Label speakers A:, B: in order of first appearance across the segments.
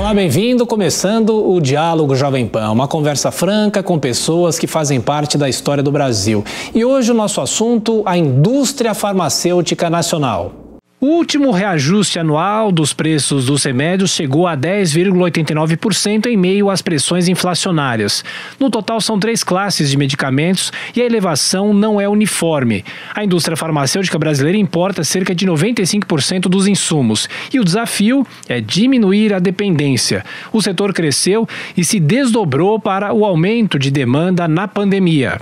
A: Olá, bem-vindo. Começando o Diálogo Jovem Pan, uma conversa franca com pessoas que fazem parte da história do Brasil. E hoje o nosso assunto, a indústria farmacêutica nacional. O último reajuste anual dos preços dos remédios chegou a 10,89% em meio às pressões inflacionárias. No total, são 3 classes de medicamentos e a elevação não é uniforme. A indústria farmacêutica brasileira importa cerca de 95% dos insumos e o desafio é diminuir a dependência. O setor cresceu e se desdobrou para o aumento de demanda na pandemia.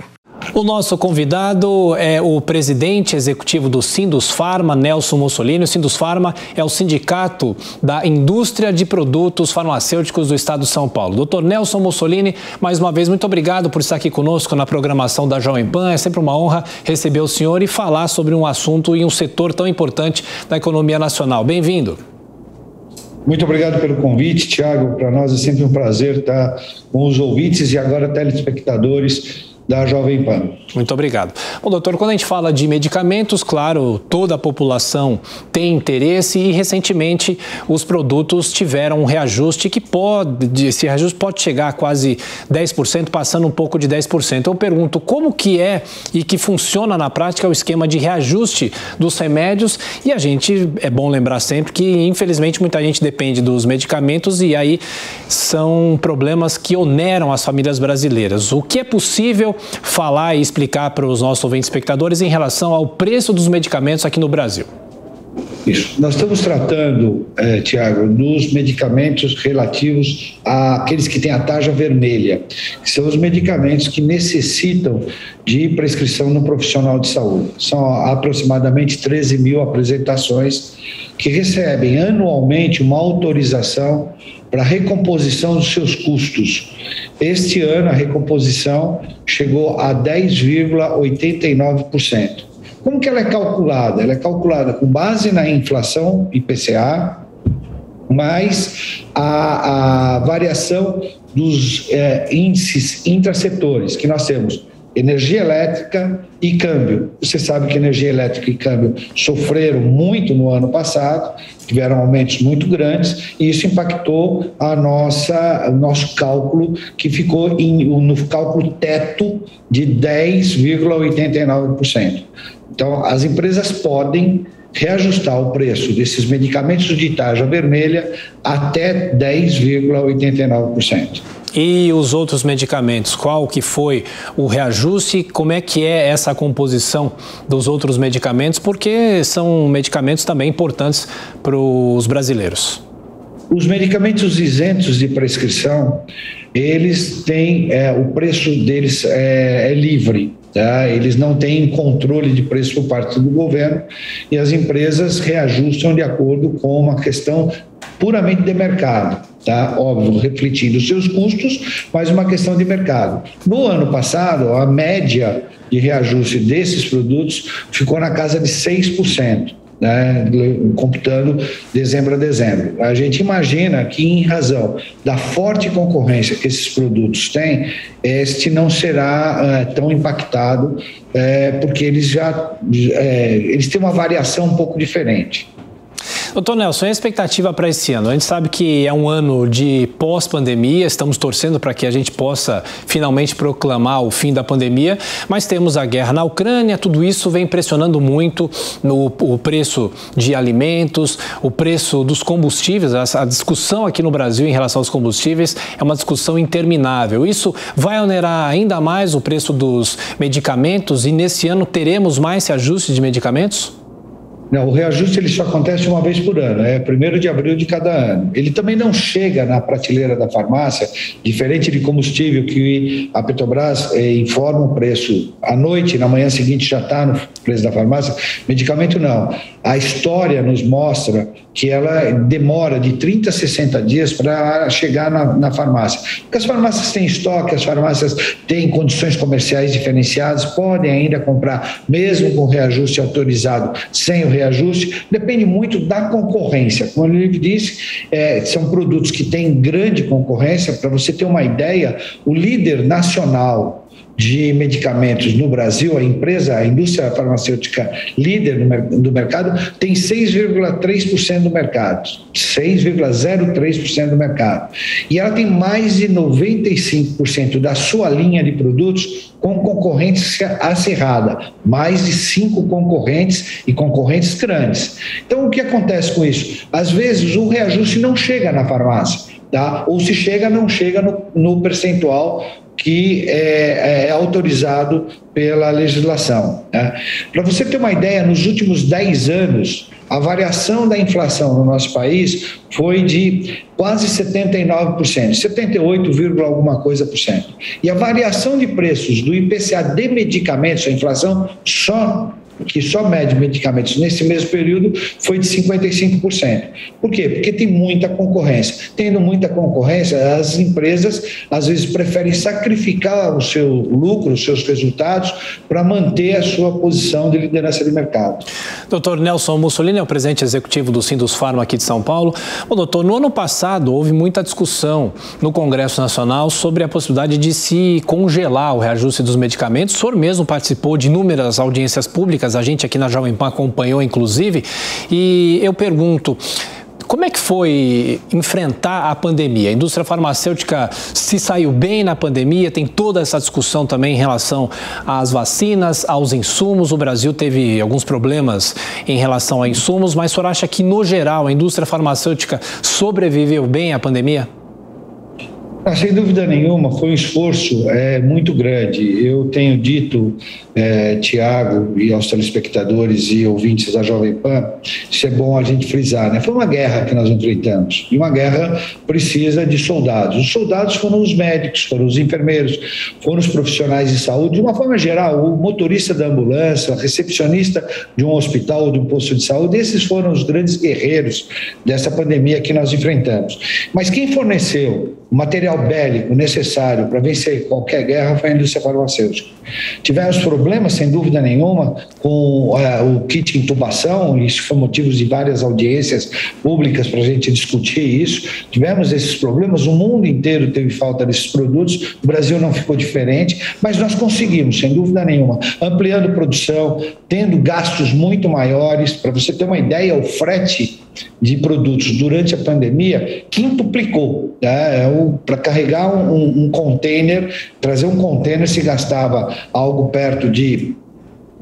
A: O nosso convidado é o presidente executivo do Sindusfarma, Nelson Mussolini. O Sindusfarma é o sindicato da indústria de produtos farmacêuticos do estado de São Paulo. Doutor Nelson Mussolini, mais uma vez, muito obrigado por estar aqui conosco na programação da Jovem Pan. É sempre uma honra receber o senhor e falar sobre um assunto e um setor tão importante da economia nacional. Bem-vindo.
B: Muito obrigado pelo convite, Tiago. Para nós é sempre um prazer estar com os ouvintes e agora telespectadores da Jovem Pan.
A: Muito obrigado. Bom, doutor, quando a gente fala de medicamentos, claro, toda a população tem interesse e recentemente os produtos tiveram um reajuste esse reajuste pode chegar a quase 10%, passando um pouco de 10%. Eu pergunto como que é e que funciona na prática o esquema de reajuste dos remédios e é bom lembrar sempre que infelizmente muita gente depende dos medicamentos e aí são problemas que oneram as famílias brasileiras. O que é possível falar e explicar para os nossos ouvintes espectadores em relação ao preço dos medicamentos aqui no Brasil?
B: Isso. Nós estamos tratando, Tiago, dos medicamentos relativos àqueles que têm a tarja vermelha, que são os medicamentos que necessitam de prescrição no profissional de saúde. São aproximadamente 13 mil apresentações que recebem anualmente uma autorização para a recomposição dos seus custos. Este ano, a recomposição chegou a 10,89%. Como que ela é calculada? Ela é calculada com base na inflação IPCA, mais a variação dos índices intrasetores, que nós temos energia elétrica e câmbio. Você sabe que energia elétrica e câmbio sofreram muito no ano passado, tiveram aumentos muito grandes e isso impactou o nosso cálculo, que ficou no cálculo teto de 10,89%. Então, as empresas podem reajustar o preço desses medicamentos de tarja vermelha até 10,89%.
A: E os outros medicamentos, qual que foi o reajuste? Como é que é essa composição dos outros medicamentos? Porque são medicamentos também importantes para os brasileiros.
B: Os medicamentos isentos de prescrição, eles têm, o preço deles é livre. Tá? Eles não têm controle de preço por parte do governo e as empresas reajustam de acordo com uma questão puramente de mercado, tá? Óbvio, refletindo os seus custos, mas uma questão de mercado. No ano passado, a média de reajuste desses produtos ficou na casa de 6%. Né, computando dezembro a dezembro. A gente imagina que, em razão da forte concorrência que esses produtos têm, este não será tão impactado, porque eles têm uma variação um pouco diferente.
A: Doutor Nelson, e a expectativa para esse ano? A gente sabe que é um ano de pós-pandemia, estamos torcendo para que a gente possa finalmente proclamar o fim da pandemia, mas temos a guerra na Ucrânia, tudo isso vem pressionando muito o preço de alimentos, o preço dos combustíveis. A discussão aqui no Brasil em relação aos combustíveis é uma discussão interminável. Isso vai onerar ainda mais o preço dos medicamentos e nesse ano teremos mais esse ajuste de medicamentos?
B: Não, o reajuste ele só acontece uma vez por ano, é 1º de abril de cada ano. Ele também não chega na prateleira da farmácia, diferente de combustível que a Petrobras informa o preço à noite, na manhã seguinte já está no preço da farmácia. Medicamento não. A história nos mostra que ela demora de 30 a 60 dias para chegar na farmácia. Porque as farmácias têm estoque, as farmácias têm condições comerciais diferenciadas, podem ainda comprar, mesmo com reajuste autorizado, sem o reajuste, depende muito da concorrência. Como ele disse, são produtos que têm grande concorrência. Para você ter uma ideia, o líder nacional de medicamentos no Brasil, a indústria farmacêutica líder do mercado, tem 6,3% do mercado, 6,03% do mercado. E ela tem mais de 95% da sua linha de produtos com concorrência acirrada, mais de 5 concorrentes e concorrentes grandes. Então, o que acontece com isso? Às vezes, o reajuste não chega na farmácia, tá? Ou se chega, não chega no percentual que é autorizado pela legislação, né? Para você ter uma ideia, nos últimos 10 anos, a variação da inflação no nosso país foi de quase 79%, 78, alguma coisa por cento. E a variação de preços do IPCA de medicamentos, a inflação que só mede medicamentos nesse mesmo período, foi de 55%. Por quê? Porque tem muita concorrência. Tendo muita concorrência, as empresas às vezes preferem sacrificar o seu lucro, os seus resultados, para manter a sua posição de liderança de mercado.
A: Dr. Nelson Mussolini é o presidente executivo do Sindusfarma aqui de São Paulo. Doutor, no ano passado houve muita discussão no Congresso Nacional sobre a possibilidade de se congelar o reajuste dos medicamentos. O senhor mesmo participou de inúmeras audiências públicas, a gente aqui na Jovem Pan acompanhou, inclusive, e eu pergunto, como é que foi enfrentar a pandemia? A indústria farmacêutica se saiu bem na pandemia? Tem toda essa discussão também em relação às vacinas, aos insumos. O Brasil teve alguns problemas em relação a insumos, mas o senhor acha que, no geral, a indústria farmacêutica sobreviveu bem à pandemia?
B: Sem dúvida nenhuma, foi um esforço muito grande. Eu tenho dito, Tiago, e aos telespectadores e ouvintes da Jovem Pan, isso é bom a gente frisar, né? Foi uma guerra que nós enfrentamos, e uma guerra precisa de soldados. Os soldados foram os médicos, foram os enfermeiros, foram os profissionais de saúde, de uma forma geral, o motorista da ambulância, a recepcionista de um hospital ou de um posto de saúde, esses foram os grandes guerreiros dessa pandemia que nós enfrentamos. Mas quem forneceu o material bélico necessário para vencer qualquer guerra foi a indústria farmacêutica. Tivemos problemas, sem dúvida nenhuma, com o kit intubação, isso foi motivo de várias audiências públicas para a gente discutir isso. Tivemos esses problemas, o mundo inteiro teve falta desses produtos, o Brasil não ficou diferente, mas nós conseguimos, sem dúvida nenhuma, ampliando produção, tendo gastos muito maiores. Para você ter uma ideia, o frete de produtos durante a pandemia quintuplicou, né? Para carregar um container, trazer um container se gastava algo perto de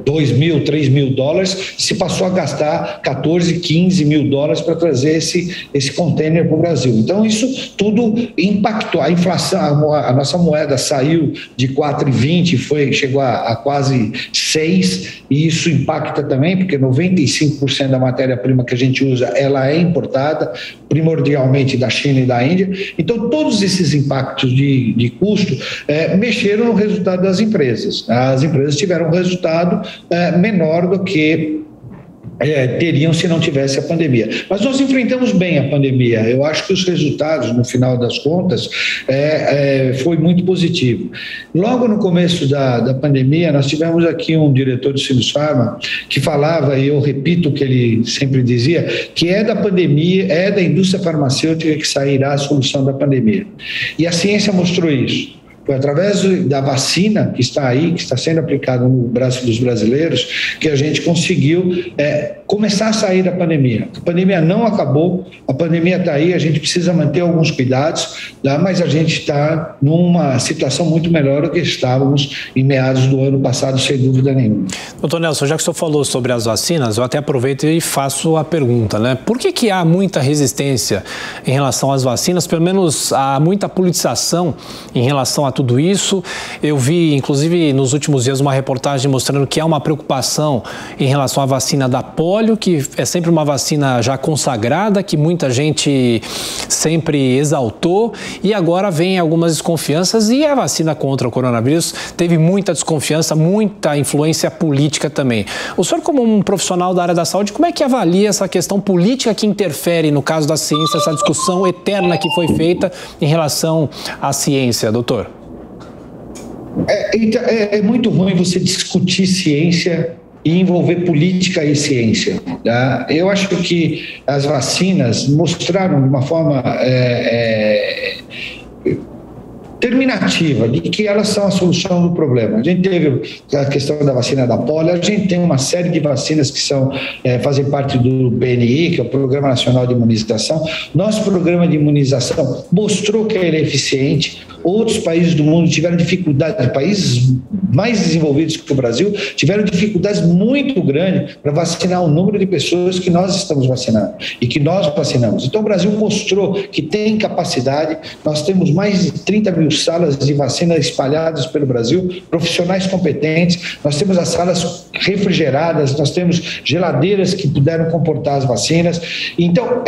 B: $2.000, $3.000, se passou a gastar 14, 15 mil dólares para trazer esse container para o Brasil. Então, isso tudo impactou. A inflação, a nossa moeda saiu de 4,20, chegou a quase 6, e isso impacta também, porque 95% da matéria-prima que a gente usa, ela é importada, primordialmente da China e da Índia. Então, todos esses impactos de custo mexeram no resultado das empresas. As empresas tiveram um resultado menor do que teriam se não tivesse a pandemia. Mas nós enfrentamos bem a pandemia. Eu acho que os resultados, no final das contas, foi muito positivo. Logo no começo da pandemia, nós tivemos aqui um diretor do Sindusfarma que falava, e eu repito o que ele sempre dizia, que é da pandemia, é da indústria farmacêutica que sairá a solução da pandemia. E a ciência mostrou isso. Foi através da vacina que está aí, que está sendo aplicada no braço dos brasileiros, que a gente conseguiu começar a sair da pandemia. A pandemia não acabou, a pandemia está aí, a gente precisa manter alguns cuidados, tá? Mas a gente está numa situação muito melhor do que estávamos em meados do ano passado, sem dúvida nenhuma.
A: Doutor Nelson, já que o senhor falou sobre as vacinas, eu até aproveito e faço a pergunta, né? Por que há muita resistência em relação às vacinas? Pelo menos há muita politização em relação a tudo isso. Eu vi, inclusive, nos últimos dias, uma reportagem mostrando que há uma preocupação em relação à vacina da polio, que é sempre uma vacina já consagrada, que muita gente sempre exaltou, e agora vem algumas desconfianças, e a vacina contra o coronavírus teve muita desconfiança, muita influência política também. O senhor, como um profissional da área da saúde, como é que avalia essa questão política que interfere, no caso da ciência, essa discussão eterna que foi feita em relação à ciência, doutor?
B: É muito ruim você discutir ciência e envolver política e ciência, tá? Eu acho que as vacinas mostraram de uma forma determinativa de que elas são a solução do problema. A gente teve a questão da vacina da polio, a gente tem uma série de vacinas que fazem parte do PNI, que é o Programa Nacional de Imunização. Nosso programa de imunização mostrou que ele é eficiente. Outros países do mundo tiveram dificuldades, países mais desenvolvidos que o Brasil, tiveram dificuldades muito grandes para vacinar o número de pessoas que nós estamos vacinando e que nós vacinamos. Então, o Brasil mostrou que tem capacidade. Nós temos mais de 30 mil salas de vacina espalhadas pelo Brasil, profissionais competentes, nós temos as salas refrigeradas, nós temos geladeiras que puderam comportar as vacinas. Então,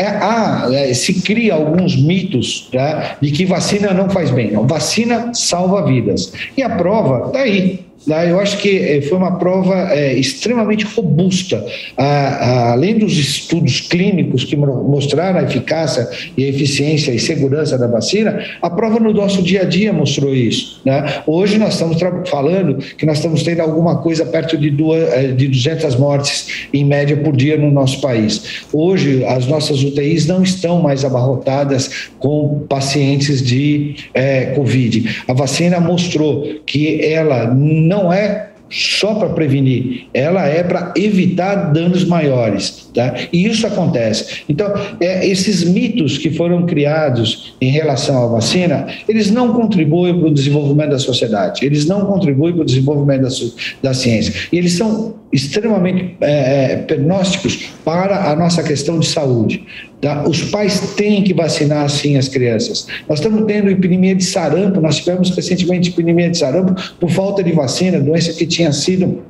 B: se cria alguns mitos, tá, de que vacina não faz bem. Não, vacina salva vidas. E a prova está aí. Eu acho que foi uma prova extremamente robusta. Além dos estudos clínicos que mostraram a eficácia e a eficiência e segurança da vacina, a prova no nosso dia a dia mostrou isso, né? Hoje nós estamos falando que nós estamos tendo alguma coisa perto de 200 mortes em média por dia no nosso país. Hoje as nossas UTIs não estão mais abarrotadas com pacientes de Covid. A vacina mostrou que ela não é só para prevenir, ela é para evitar danos maiores, tá? E isso acontece. Então, esses mitos que foram criados em relação à vacina, eles não contribuem para o desenvolvimento da sociedade, eles não contribuem para o desenvolvimento da ciência, e eles são extremamente pernósticos para a nossa questão de saúde. Tá? Os pais têm que vacinar, sim, as crianças. Nós estamos tendo epidemia de sarampo, nós tivemos recentemente epidemia de sarampo por falta de vacina, doença que tinha sido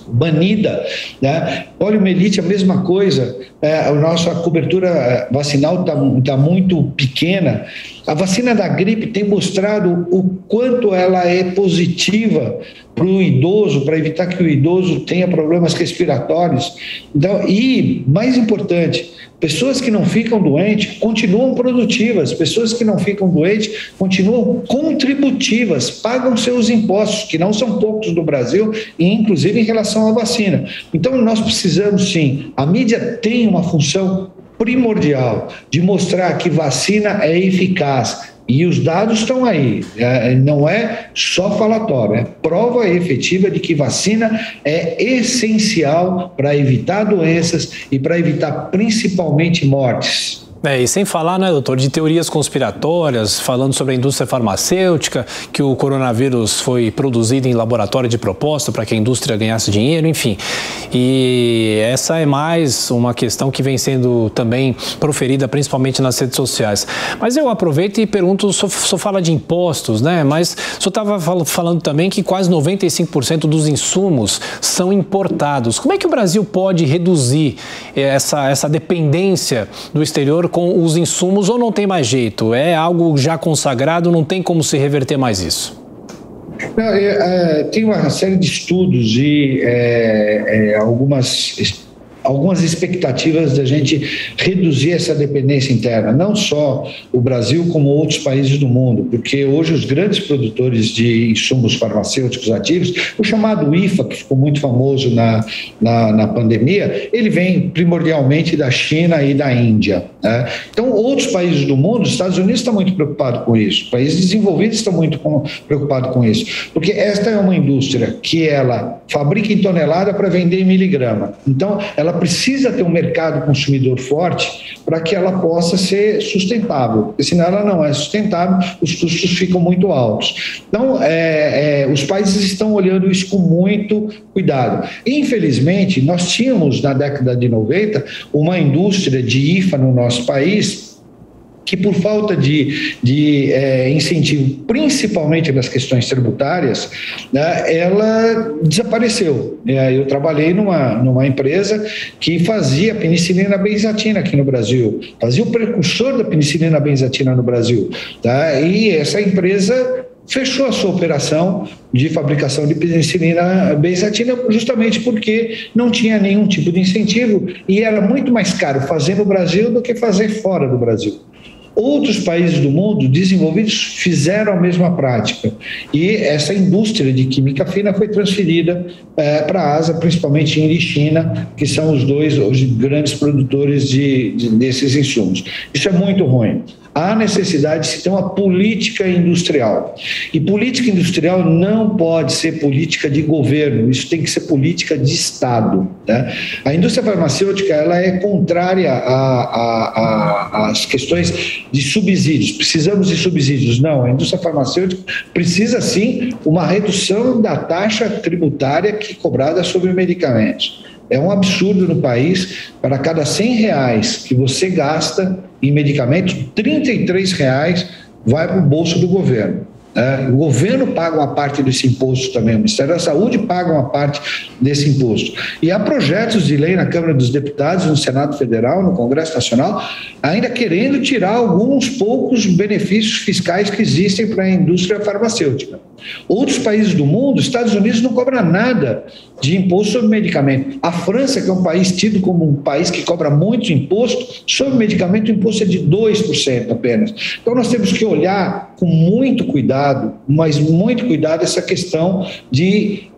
B: banida, né? Poliomielite, a mesma coisa, a nossa cobertura vacinal está muito pequena. A vacina da gripe tem mostrado o quanto ela é positiva para o idoso, para evitar que o idoso tenha problemas respiratórios. Então, e, mais importante, pessoas que não ficam doentes continuam produtivas, pessoas que não ficam doentes continuam contributivas, pagam seus impostos, que não são poucos no Brasil, e inclusive em relação à vacina. Então, nós precisamos, sim, a mídia tem uma função primordial de mostrar que vacina é eficaz. E os dados estão aí, não é só falatório, é prova efetiva de que vacina é essencial para evitar doenças e para evitar principalmente mortes.
A: E sem falar, né, doutor, de teorias conspiratórias, falando sobre a indústria farmacêutica, que o coronavírus foi produzido em laboratório de propósito para que a indústria ganhasse dinheiro, enfim. E essa é mais uma questão que vem sendo também proferida principalmente nas redes sociais. Mas eu aproveito e pergunto, o senhor fala de impostos, né? Mas o senhor estava falando também que quase 95% dos insumos são importados. Como é que o Brasil pode reduzir essa dependência do exterior com os insumos, ou não tem mais jeito? É algo já consagrado, não tem como se reverter mais isso?
B: Tem uma série de estudos e algumas expectativas da gente reduzir essa dependência interna, não só o Brasil como outros países do mundo, porque hoje os grandes produtores de insumos farmacêuticos ativos, o chamado IFA, que ficou muito famoso na pandemia, ele vem primordialmente da China e da Índia, né? Então, outros países do mundo, os Estados Unidos estão muito preocupados com isso, países desenvolvidos estão muito preocupados com isso, porque esta é uma indústria que ela fabrica em tonelada para vender em miligrama. Então, ela precisa ter um mercado consumidor forte para que ela possa ser sustentável, porque senão ela não é sustentável, os custos ficam muito altos. Então, os países estão olhando isso com muito cuidado. Infelizmente, nós tínhamos na década de 90 uma indústria de IFA no nosso país que, por falta de incentivo, principalmente nas questões tributárias, né, ela desapareceu. Eu trabalhei numa empresa que fazia penicilina benzatina aqui no Brasil, fazia o precursor da penicilina benzatina no Brasil, tá? E essa empresa fechou a sua operação de fabricação de penicilina benzatina justamente porque não tinha nenhum tipo de incentivo e era muito mais caro fazer no Brasil do que fazer fora do Brasil. Outros países do mundo desenvolvidos fizeram a mesma prática e essa indústria de química fina foi transferida para a Ásia, principalmente Índia e China, que são os grandes produtores desses insumos. Isso é muito ruim. há necessidade de se ter uma política industrial. E política industrial não pode ser política de governo, isso tem que ser política de Estado. Né? A indústria farmacêutica ela é contrária às questões de subsídios. Precisamos de subsídios. Não, a indústria farmacêutica precisa, sim, uma redução da taxa tributária que é cobrada sobre medicamentos. É um absurdo no país, para cada R$100 que você gasta em medicamentos, R$33 vai para o bolso do governo. O governo paga uma parte desse imposto também, o Ministério da Saúde paga uma parte desse imposto. E há projetos de lei na Câmara dos Deputados, no Senado Federal, no Congresso Nacional, ainda querendo tirar alguns poucos benefícios fiscais que existem para a indústria farmacêutica. Outros países do mundo, Estados Unidos não cobra nada de imposto sobre medicamento. A França, que é um país tido como um país que cobra muito imposto, sobre medicamento o imposto é de 2% apenas. Então nós temos que olhar com muito cuidado, mas muito cuidado, essa questão de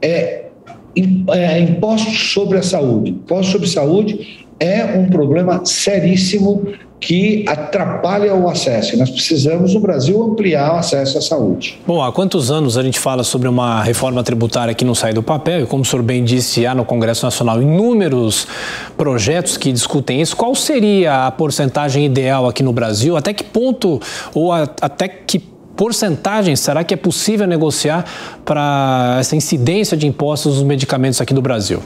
B: impostos sobre a saúde. Impostos sobre saúde é um problema seríssimo que atrapalha o acesso. Nós precisamos, no Brasil, ampliar o acesso à saúde.
A: Bom, há quantos anos a gente fala sobre uma reforma tributária que não sai do papel? E como o senhor bem disse, há no Congresso Nacional inúmeros projetos que discutem isso. Qual seria a porcentagem ideal aqui no Brasil? Até que ponto ou até que porcentagem será que é possível negociar para essa incidência de impostos nos medicamentos aqui do Brasil?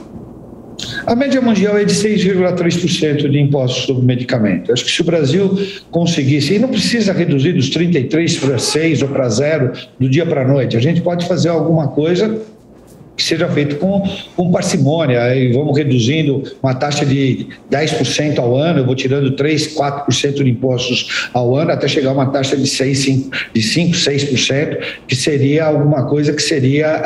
B: A média mundial é de 6,3% de impostos sobre medicamento. Acho que se o Brasil conseguisse, e não precisa reduzir dos 33 para 6 ou para 0 do dia para a noite, a gente pode fazer alguma coisa que seja feito com parcimônia, e vamos reduzindo uma taxa de 10% ao ano, eu vou tirando 3%, 4% de impostos ao ano, até chegar a uma taxa de 5%, 6%, que seria alguma coisa que seria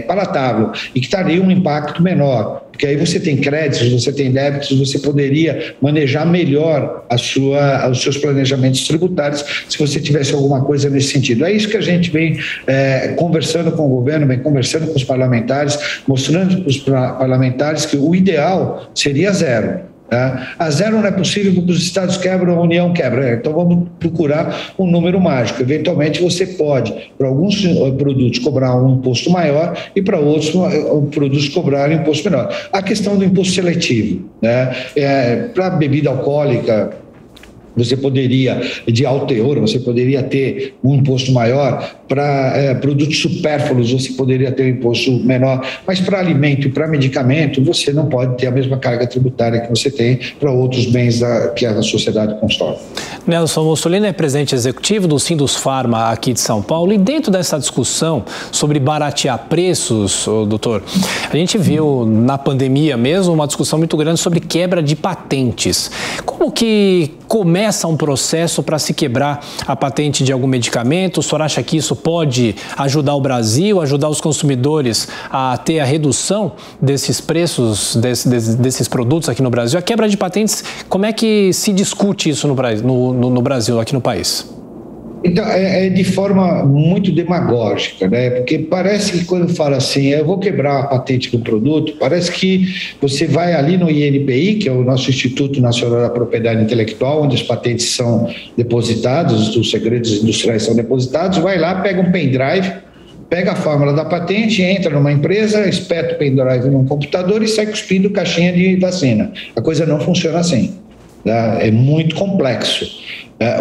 B: palatável e que daria um impacto menor. Porque aí você tem créditos, você tem débitos, você poderia manejar melhor os seus planejamentos tributários se você tivesse alguma coisa nesse sentido. É isso que a gente vem conversando com o governo, vem conversando com os parlamentares, mostrando para os parlamentares que o ideal seria 0. A 0 não é possível porque os estados quebram, a União quebra. Então vamos procurar um número mágico. Eventualmente você pode, para alguns produtos, cobrar um imposto maior e para outros produtos cobrar um imposto menor. A questão do imposto seletivo, né? Para bebida alcoólica, você poderia, de alto teor, você poderia ter um imposto maior. Para produtos supérfluos, você poderia ter um imposto menor. Mas para alimento e para medicamento, você não pode ter a mesma carga tributária que você tem para outros bens que a sociedade constrói.
A: Nelson Mussolini é presidente executivo do Sindusfarma aqui de São Paulo. E dentro dessa discussão sobre baratear preços, doutor, a gente viu na pandemia mesmo uma discussão muito grande sobre quebra de patentes. Como que começa um processo para se quebrar a patente de algum medicamento? O senhor acha que isso pode ajudar o Brasil, ajudar os consumidores a ter a redução desses preços, desses produtos aqui no Brasil? A quebra de patentes, como é que se discute isso no Brasil, aqui no país?
B: Então, é de forma muito demagógica, né? Porque parece que quando fala assim, eu vou quebrar a patente do produto, parece que você vai ali no INPI, que é o nosso Instituto Nacional da Propriedade Intelectual, onde as patentes são depositadas, os segredos industriais são depositados, vai lá, pega um pendrive, pega a fórmula da patente, entra numa empresa, espeta o pendrive num computador e sai cuspindo caixinha de vacina. A coisa não funciona assim, tá? É muito complexo.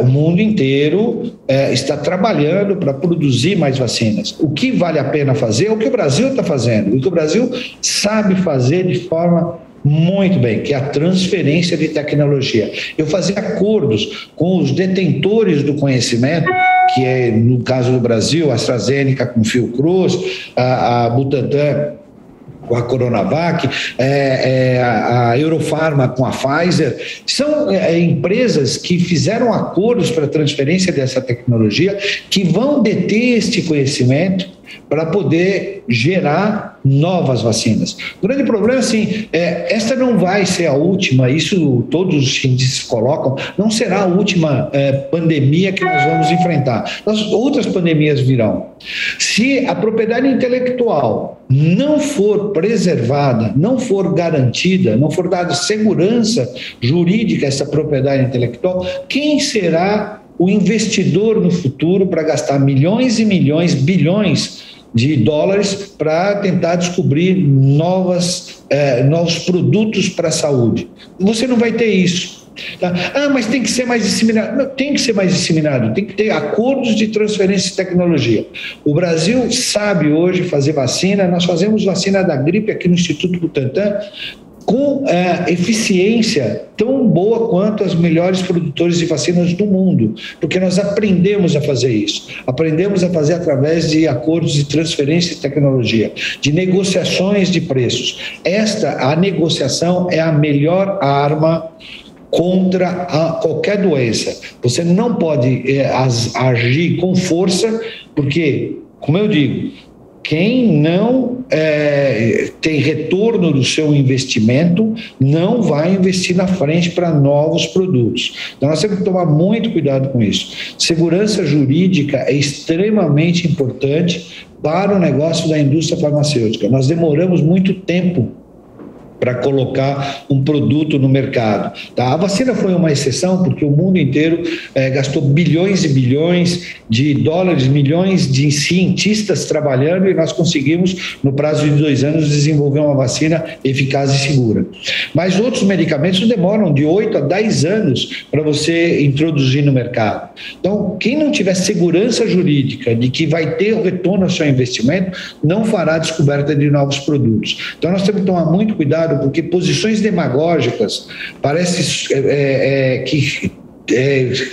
B: O mundo inteiro está trabalhando para produzir mais vacinas. O que vale a pena fazer é o que o Brasil está fazendo, o que o Brasil sabe fazer de forma muito bem, que é a transferência de tecnologia. Eu fazer acordos com os detentores do conhecimento, que é, no caso do Brasil, a AstraZeneca com Fiocruz, a Butantan com a Coronavac, a Eurofarma com a Pfizer, são empresas que fizeram acordos para a transferência dessa tecnologia, que vão deter este conhecimento para poder gerar novas vacinas. O grande problema, assim, esta não vai ser a última, isso todos os cientistas colocam, não será a última pandemia que nós vamos enfrentar. Outras pandemias virão. Se a propriedade intelectual não for preservada, não for garantida, não for dada segurança jurídica a essa propriedade intelectual, quem será o investidor no futuro para gastar milhões e milhões, bilhões de dólares para tentar descobrir novos produtos para a saúde? Você não vai ter isso. Tá? Mas tem que ser mais disseminado. Não, tem que ser mais disseminado, tem que ter acordos de transferência de tecnologia. O Brasil sabe hoje fazer vacina, nós fazemos vacina da gripe aqui no Instituto Butantan com eficiência tão boa quanto os melhores produtores de vacinas do mundo, porque nós aprendemos a fazer isso, aprendemos a fazer através de acordos de transferência de tecnologia, de negociações de preços. A negociação é a melhor arma contra qualquer doença. Você não pode agir com força, porque, como eu digo, quem não tem retorno do seu investimento não vai investir na frente para novos produtos. Então, nós temos que tomar muito cuidado com isso. Segurança jurídica é extremamente importante para o negócio da indústria farmacêutica. Nós demoramos muito tempo para colocar um produto no mercado. Tá? A vacina foi uma exceção porque o mundo inteiro gastou bilhões e bilhões de dólares, milhões de cientistas trabalhando e nós conseguimos, no prazo de 2 anos, desenvolver uma vacina eficaz e segura. Mas outros medicamentos demoram de 8 a 10 anos para você introduzir no mercado. Então, quem não tiver segurança jurídica de que vai ter o retorno ao seu investimento, não fará descoberta de novos produtos. Então, nós temos que tomar muito cuidado, porque posições demagógicas parece que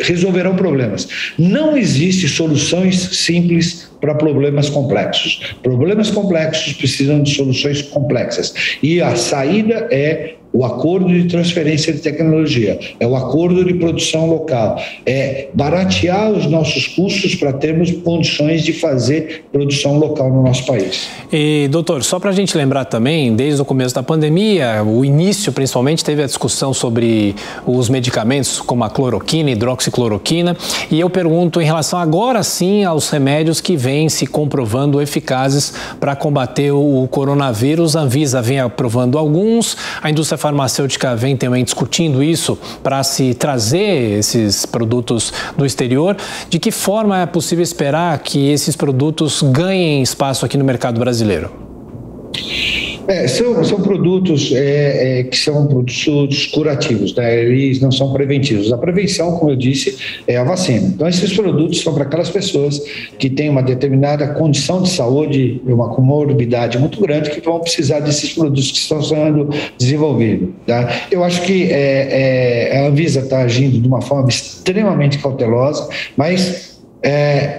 B: resolverão problemas. Não existe soluções simples para problemas complexos. Problemas complexos precisam de soluções complexas. E a saída é o acordo de transferência de tecnologia, é o acordo de produção local, é baratear os nossos custos para termos condições de fazer produção local no nosso país.
A: E, doutor, só para a gente lembrar também, desde o começo da pandemia, o início principalmente, teve a discussão sobre os medicamentos como a cloroquina, hidroxicloroquina, e eu pergunto em relação agora sim aos remédios que vêm se comprovando eficazes para combater o coronavírus. A Anvisa vem aprovando alguns, a indústria farmacêutica vem também discutindo isso para se trazer esses produtos do exterior. De que forma é possível esperar que esses produtos ganhem espaço aqui no mercado brasileiro?
B: São produtos que são produtos curativos, né? Eles não são preventivos. A prevenção, como eu disse, é a vacina. Então, esses produtos são para aquelas pessoas que têm uma determinada condição de saúde, uma comorbidade muito grande, que vão precisar desses produtos que estão sendo desenvolvidos. Tá? Eu acho que a Anvisa está agindo de uma forma extremamente cautelosa, mas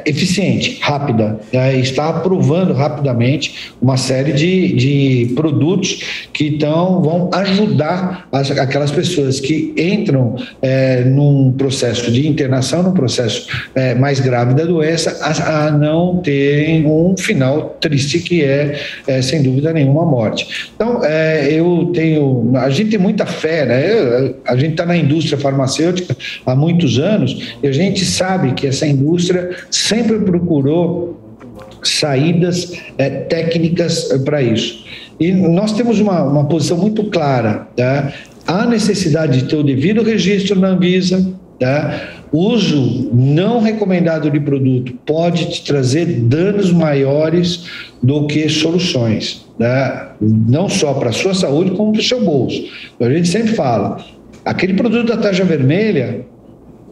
B: eficiente, rápida, está aprovando rapidamente uma série de produtos que vão ajudar aquelas pessoas que entram num processo de internação, num processo mais grave da doença, a não terem um final triste que sem dúvida nenhuma, a morte. Então, a gente tem muita fé, né? A gente está na indústria farmacêutica há muitos anos e a gente sabe que essa indústria sempre procurou saídas técnicas para isso. E nós temos uma posição muito clara, tá? Há necessidade de ter o devido registro na Anvisa, tá? O uso não recomendado de produto pode te trazer danos maiores do que soluções, tá? Não só para a sua saúde, como para o seu bolso. A gente sempre fala, aquele produto da tarja vermelha,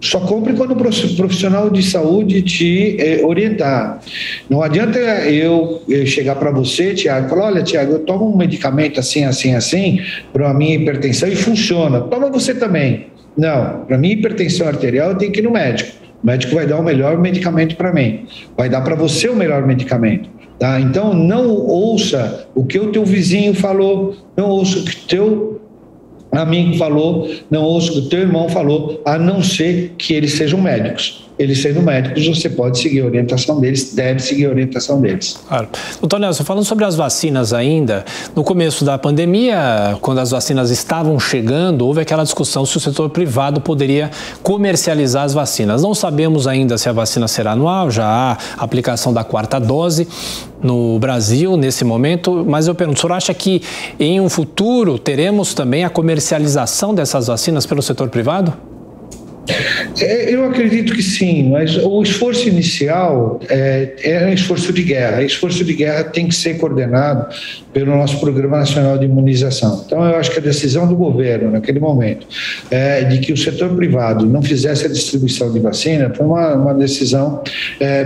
B: só compre quando o profissional de saúde te orientar. Não adianta eu chegar para você, Tiago, e falar, olha, Tiago, eu tomo um medicamento assim, assim, assim, para a minha hipertensão e funciona. Toma você também. Não, para minha hipertensão arterial eu tenho que ir no médico. O médico vai dar o melhor medicamento para mim. Vai dar para você o melhor medicamento. Tá? Então, não ouça o que o teu vizinho falou, não ouça o que o teu amigo falou, não ouça o que o teu irmão falou, a não ser que eles sejam médicos. eles sendo médicos, você pode seguir a orientação deles, deve seguir a orientação deles.
A: Claro. Doutor Nelson, falando sobre as vacinas ainda, no começo da pandemia, quando as vacinas estavam chegando, houve aquela discussão se o setor privado poderia comercializar as vacinas. Não sabemos ainda se a vacina será anual, já há aplicação da 4ª dose no Brasil nesse momento, mas eu pergunto, o senhor acha que em um futuro teremos também a comercialização dessas vacinas pelo setor privado?
B: Eu acredito que sim, mas o esforço inicial é um esforço de guerra. O esforço de guerra tem que ser coordenado pelo nosso Programa Nacional de Imunização. Então, eu acho que a decisão do governo, naquele momento, de que o setor privado não fizesse a distribuição de vacina, foi uma decisão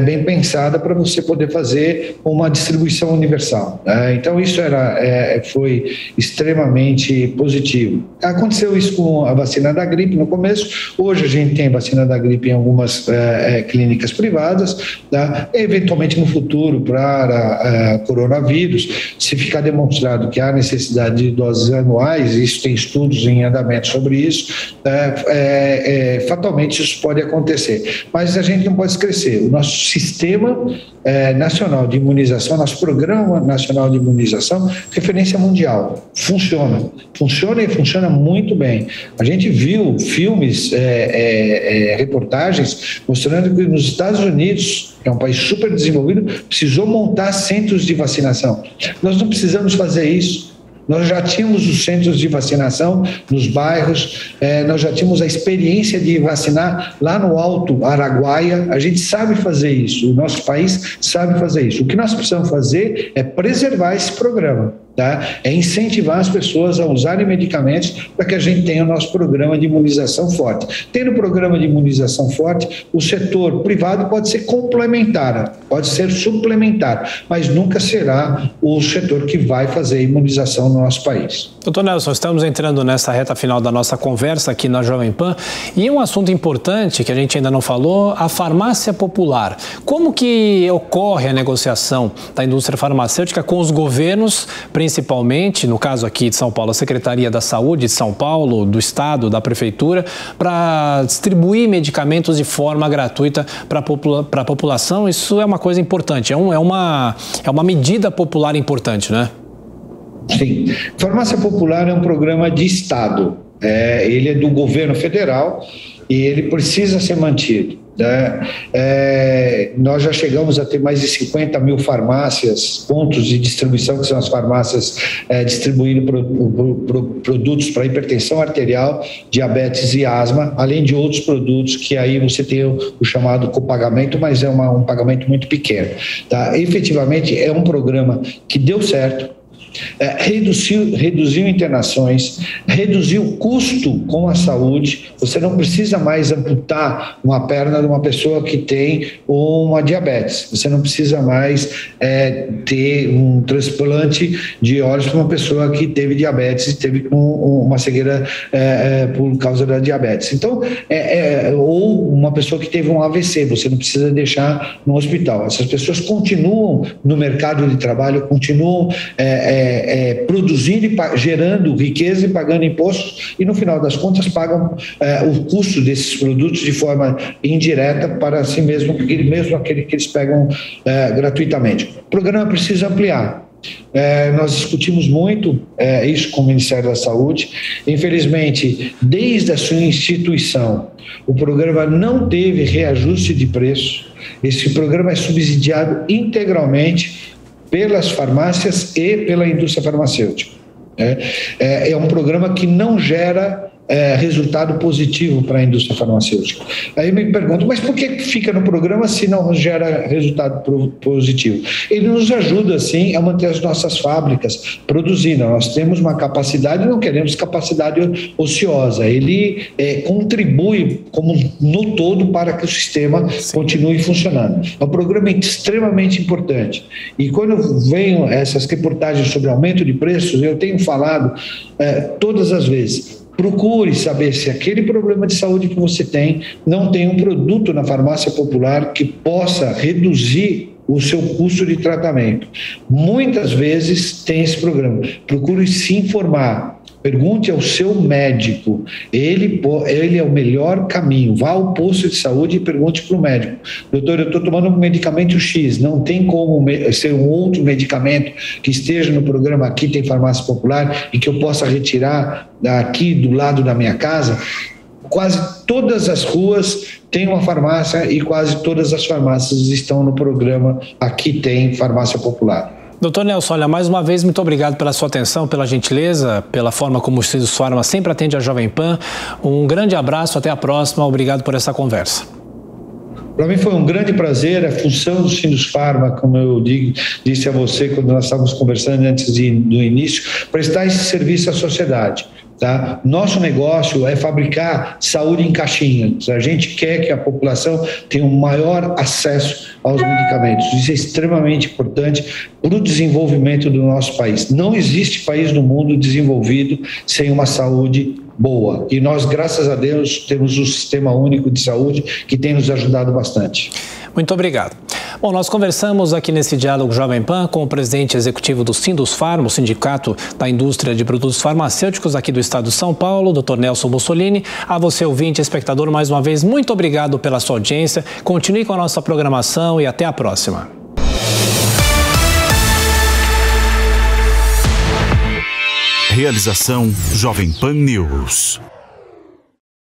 B: bem pensada para você poder fazer uma distribuição universal. Então, isso foi extremamente positivo. Aconteceu isso com a vacina da gripe no começo. Hoje a gente tem vacina da gripe em algumas clínicas privadas, tá? Eventualmente no futuro para coronavírus, se ficar demonstrado que há necessidade de doses anuais, isso tem estudos em andamento sobre isso, fatalmente isso pode acontecer. Mas a gente não pode esquecer, o nosso sistema nacional de imunização, nosso Programa Nacional de Imunização, referência mundial, funciona e funciona muito bem. A gente viu filmes, reportagens mostrando que nos Estados Unidos, que é um país super desenvolvido, precisou montar centros de vacinação. Nós não precisamos fazer isso. Nós já tínhamos os centros de vacinação nos bairros, nós já tínhamos a experiência de vacinar lá no Alto Araguaia, a gente sabe fazer isso, o nosso país sabe fazer isso. O que nós precisamos fazer é preservar esse programa. Tá? É incentivar as pessoas a usarem medicamentos para que a gente tenha o nosso programa de imunização forte. Tendo o programa de imunização forte, o setor privado pode ser complementar, pode ser suplementar, mas nunca será o setor que vai fazer a imunização no nosso país.
A: Doutor Nelson, estamos entrando nessa reta final da nossa conversa aqui na Jovem Pan e um assunto importante que a gente ainda não falou, a farmácia popular. Como que ocorre a negociação da indústria farmacêutica com os governos, principalmente, no caso aqui de São Paulo, a Secretaria da Saúde de São Paulo, do Estado, da Prefeitura, para distribuir medicamentos de forma gratuita para a população? Isso é uma coisa importante, é uma medida popular importante, né?
B: Sim. Farmácia Popular é um programa de Estado, ele é do governo federal e ele precisa ser mantido. Nós já chegamos a ter mais de 50 mil farmácias, pontos de distribuição, que são as farmácias distribuindo produtos para hipertensão arterial, diabetes e asma, além de outros produtos que aí você tem o chamado copagamento, mas é um pagamento muito pequeno. Tá? Efetivamente, é um programa que deu certo. Reduziu internações, reduziu o custo com a saúde. Você não precisa mais amputar uma perna de uma pessoa que tem uma diabetes. Você não precisa mais ter um transplante de olhos para uma pessoa que teve diabetes e teve uma cegueira por causa da diabetes. Então, ou uma pessoa que teve um AVC, você não precisa deixar no hospital. Essas pessoas continuam no mercado de trabalho, continuam produzindo e gerando riqueza e pagando impostos e no final das contas pagam o custo desses produtos de forma indireta para si mesmo aquele que eles pegam gratuitamente. O programa precisa ampliar. Nós discutimos muito isso com o Ministério da Saúde. Infelizmente, desde a sua instituição, o programa não teve reajuste de preço. Esse programa é subsidiado integralmente pelas farmácias e pela indústria farmacêutica. É um programa que não gera resultado positivo para a indústria farmacêutica. Aí eu me pergunto, mas por que fica no programa se não gera resultado positivo? Ele nos ajuda, sim, a manter as nossas fábricas produzindo. Nós temos uma capacidade, não queremos capacidade ociosa. Ele contribui como no todo para que o sistema continue funcionando. É um programa extremamente importante. E quando venho essas reportagens sobre aumento de preços, eu tenho falado todas as vezes, procure saber se aquele problema de saúde que você tem não tem um produto na farmácia popular que possa reduzir o seu custo de tratamento. Muitas vezes tem esse programa. Procure se informar. Pergunte ao seu médico, ele é o melhor caminho. Vá ao posto de saúde e pergunte para o médico: doutor, eu estou tomando um medicamento X, não tem como ser um outro medicamento que esteja no programa Aqui Tem Farmácia Popular e que eu possa retirar aqui do lado da minha casa? Quase todas as ruas têm uma farmácia e quase todas as farmácias estão no programa Aqui Tem Farmácia Popular.
A: Doutor Nelson, olha, mais uma vez, muito obrigado pela sua atenção, pela gentileza, pela forma como o Sindusfarma sempre atende a Jovem Pan. Um grande abraço, até a próxima. Obrigado por essa conversa.
B: Para mim foi um grande prazer. A função do Sindusfarma, como eu disse a você quando nós estávamos conversando antes do início, prestar esse serviço à sociedade. Tá? Nosso negócio é fabricar saúde em caixinhas. A gente quer que a população tenha um maior acesso aos medicamentos. Isso é extremamente importante para o desenvolvimento do nosso país. Não existe país no mundo desenvolvido sem uma saúde boa. E nós, graças a Deus, temos o Sistema Único de Saúde que tem nos ajudado bastante.
A: Muito obrigado. Bom, nós conversamos aqui nesse Diálogo Jovem Pan com o presidente executivo do Sindusfarma, o Sindicato da Indústria de Produtos Farmacêuticos aqui do estado de São Paulo, Dr. Nelson Mussolini. A você, ouvinte, espectador, mais uma vez, muito obrigado pela sua audiência. Continue com a nossa programação e até a próxima.
C: Realização Jovem Pan News.